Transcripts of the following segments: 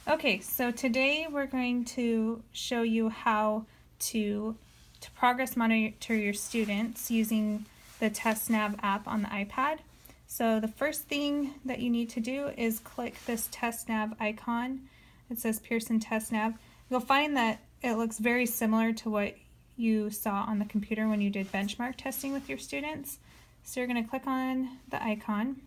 Okay, so today we're going to show you how to progress monitor your students using the TestNav app on the iPad. So the first thing that you need to do is click this TestNav icon. It says Pearson TestNav. You'll find that it looks very similar to what you saw on the computer when you did benchmark testing with your students. So you're going to click on the icon,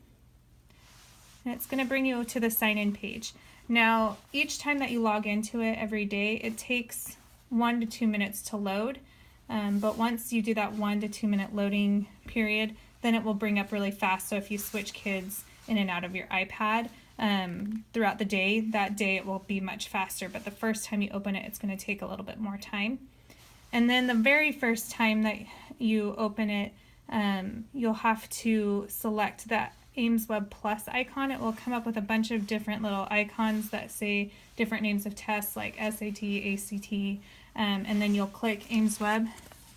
and it's going to bring you to the sign-in page. Now, each time that you log into it every day, it takes 1 to 2 minutes to load. But once you do that 1 to 2 minute loading period, then it will bring up really fast. So if you switch kids in and out of your iPad throughout the day, that day it will be much faster. But the first time you open it, it's going to take a little bit more time. And then the very first time that you open it, you'll have to select that Ames Web Plus icon. It will come up with a bunch of different little icons that say different names of tests like SAT, ACT, and then you'll click Ames Web.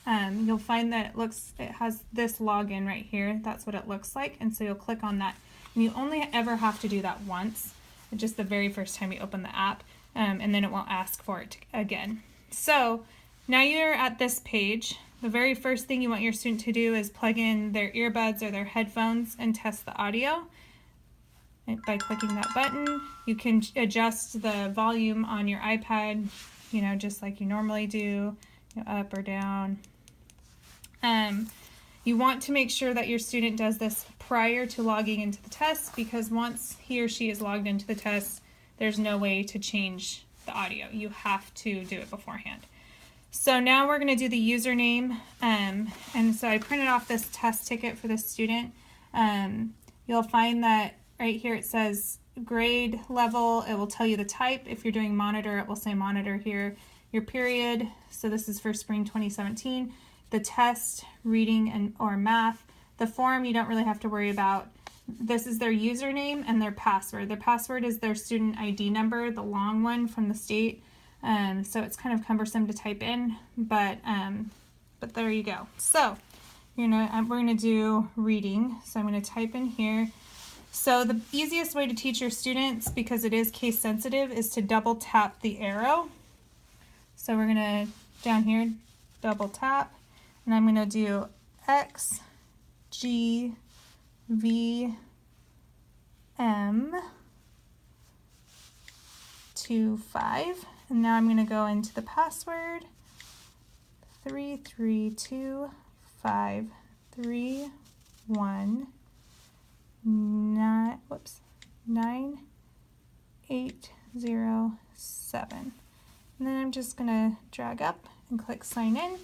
You'll find that it has this login right here. That's what it looks like, and so you'll click on that. And you only ever have to do that once, just the very first time you open the app, and then it won't ask for it again. So now you're at this page. The very first thing you want your student to do is plug in their earbuds or their headphones and test the audio. And by clicking that button, you can adjust the volume on your iPad, just like you normally do, up or down. You want to make sure that your student does this prior to logging into the test, because once he or she is logged into the test, there's no way to change the audio. You have to do it beforehand. So now we're going to do the username, and so I printed off this test ticket for the student. You'll find that right here it says grade level. It will tell you the type. If you're doing monitor, it will say monitor here. Your period, so this is for spring 2017. The test, reading or math. The form you don't really have to worry about. This is their username and their password. Their password is their student ID number, the long one from the state. So it's kind of cumbersome to type in, but there you go. So we're gonna do reading. So I'm gonna type in here. So the easiest way to teach your students, because it is case sensitive, is to double tap the arrow. So we're gonna down here double tap, and I'm gonna do X, G, V, M, 2, 5. And now I'm going to go into the password, 9807. And then I'm just going to drag up and click sign in.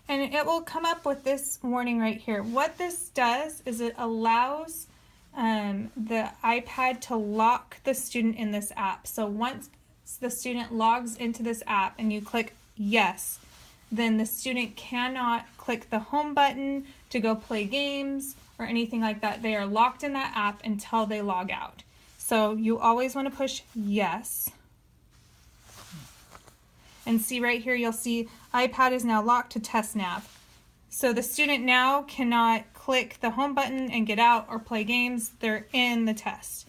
And it will come up with this warning right here. What this does is it allows the iPad to lock the student in this app. So once the student logs into this app and you click yes, then the student cannot click the home button to go play games or anything like that. They are locked in that app until they log out. So you always want to push yes. And see right here, you'll see iPad is now locked to TestNav. So the student now cannot click the home button and get out or play games. They're in the test.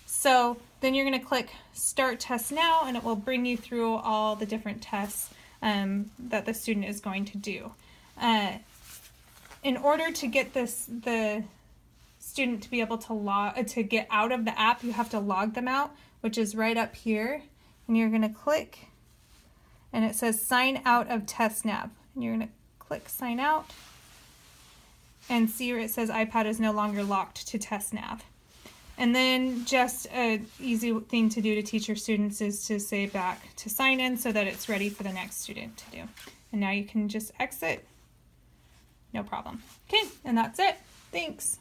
So then you're going to click Start Test Now, and it will bring you through all the different tests that the student is going to do. In order to get the student to be able to get out of the app, you have to log them out, which is right up here. And you're going to click, and it says Sign Out of TestNav. And you're going to click Sign Out. And see where it says iPad is no longer locked to TestNav. And then just an easy thing to do to teach your students is to say back to sign in so that it's ready for the next student to do. And now you can just exit. No problem. Okay, and that's it. Thanks.